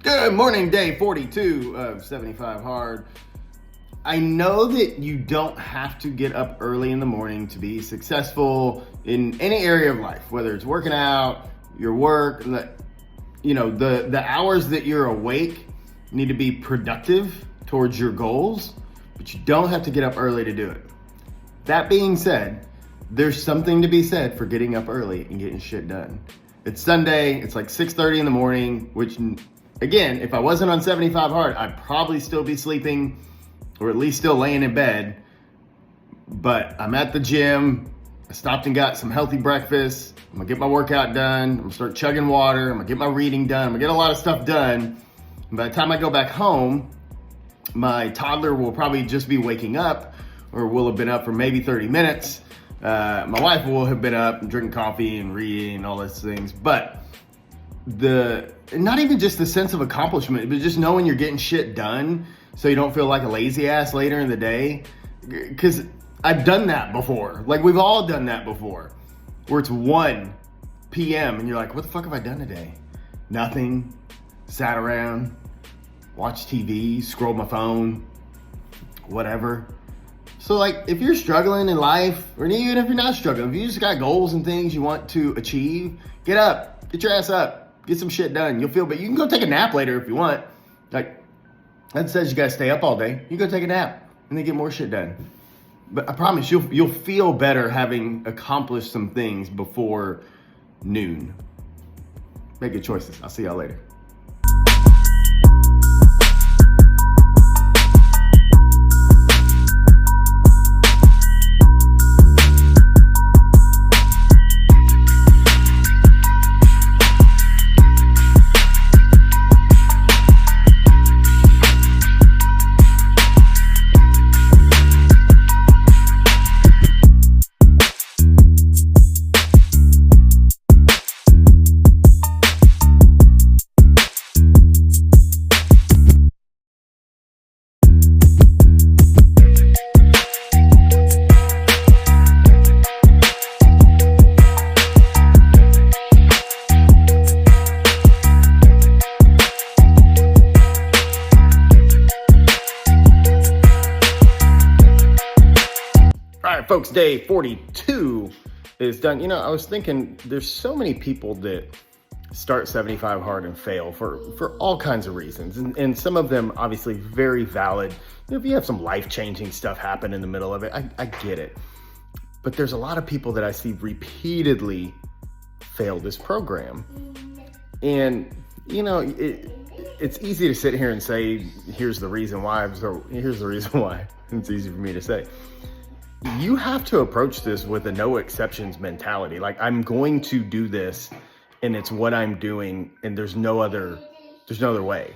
Good morning, day 42 of 75 Hard. I know that you don't have to get up early in the morning to be successful in any area of life, whether it's working out, your work, the hours that you're awake need to be productive towards your goals, but you don't have to get up early to do it. That being said, there's something to be said for getting up early and getting shit done. It's Sunday, it's like 6:30 in the morning, which again, if I wasn't on 75 Hard, I'd probably still be sleeping or at least still laying in bed. But I'm at the gym. I stopped and got some healthy breakfast. I'm gonna get my workout done. I'm gonna start chugging water. I'm gonna get my reading done. I'm gonna get a lot of stuff done. And by the time I go back home, my toddler will probably just be waking up or will have been up for maybe 30 minutes. My wife will have been up and drinking coffee and reading and all those things. But not even just the sense of accomplishment, but just knowing you're getting shit done so you don't feel like a lazy ass later in the day. Because I've done that before. Like, we've all done that before, where it's 1 p.m. and you're like, what the fuck have I done today? Nothing. Sat around, watched TV, scrolled my phone, whatever. So like, if you're struggling in life, or even if you're not struggling, if you just got goals and things you want to achieve, get up, get your ass up. Get some shit done. You'll feel better. You can go take a nap later if you want. Like, that says you gotta stay up all day. You go take a nap and then get more shit done. But I promise you'll feel better having accomplished some things before noon. Make good choices. I'll see y'all later. All right, folks, day 42 is done. You know, I was thinking there's so many people that start 75 Hard and fail for all kinds of reasons. And some of them obviously very valid. You know, if you have some life-changing stuff happen in the middle of it, I get it. But there's a lot of people that I see repeatedly fail this program. And, you know, it's easy to sit here and say, here's the reason why. So here's the reason why. It's easy for me to say. You have to approach this with a no exceptions mentality. Like, I'm going to do this and it's what I'm doing and there's no other way.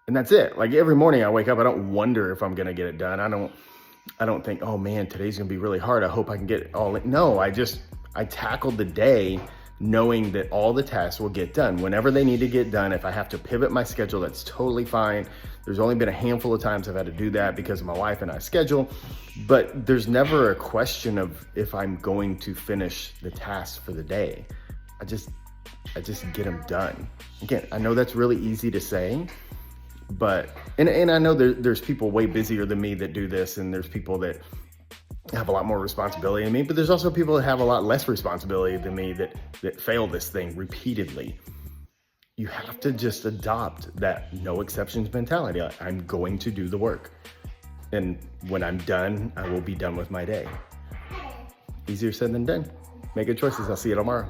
And that's it. Like, every morning I wake up, I don't wonder if I'm going to get it done. I don't think, oh man, today's going to be really hard. I hope I can get it all in. No, I tackled the day knowing that all the tasks will get done whenever they need to get done. If I have to pivot my schedule, that's totally fine. There's only been a handful of times I've had to do that because of my wife and I's schedule, but there's never a question of if I'm going to finish the tasks for the day. I just get them done. Again, I know that's really easy to say, but, and I know there's people way busier than me that do this, and there's people that have a lot more responsibility than me, but there's also people that have a lot less responsibility than me that fail this thing repeatedly. You have to just adopt that no exceptions mentality. I'm going to do the work. And when I'm done, I will be done with my day. Easier said than done. Make good choices. I'll see you tomorrow.